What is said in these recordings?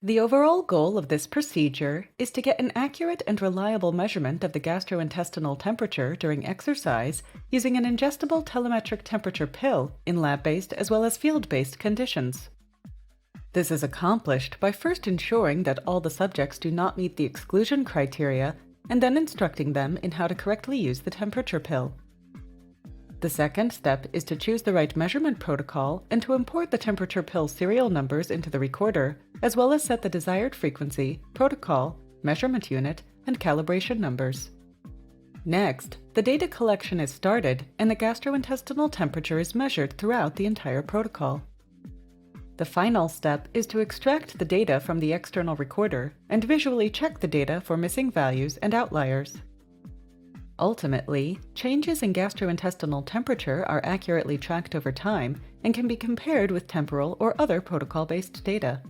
The overall goal of this procedure is to get an accurate and reliable measurement of the gastrointestinal temperature during exercise using an ingestible telemetric temperature pill in lab-based as well as field-based conditions. This is accomplished by first ensuring that all the subjects do not meet the exclusion criteria and then instructing them in how to correctly use the temperature pill. The second step is to choose the right measurement protocol and to import the temperature pill serial numbers into the recorder, as well as set the desired frequency, protocol, measurement unit, and calibration numbers. Next, the data collection is started and the gastrointestinal temperature is measured throughout the entire protocol. The final step is to extract the data from the external recorder and visually check the data for missing values and outliers. Ultimately, changes in gastrointestinal temperature are accurately tracked over time and can be compared with temporal or other protocol-based data.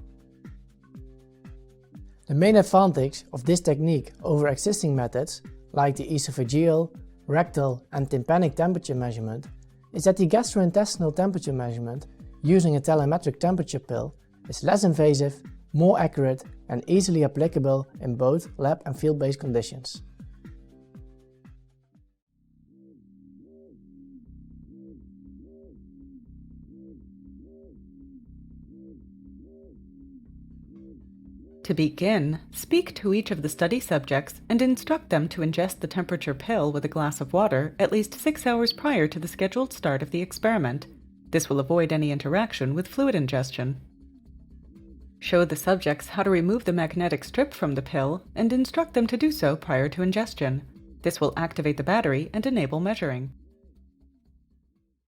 The main advantage of this technique over existing methods, like the esophageal, rectal and tympanic temperature measurement, is that the gastrointestinal temperature measurement using a telemetric temperature pill is less invasive, more accurate and easily applicable in both lab and field-based conditions. To begin, speak to each of the study subjects and instruct them to ingest the temperature pill with a glass of water at least 6 hours prior to the scheduled start of the experiment. This will avoid any interaction with fluid ingestion. Show the subjects how to remove the magnetic strip from the pill and instruct them to do so prior to ingestion. This will activate the battery and enable measuring.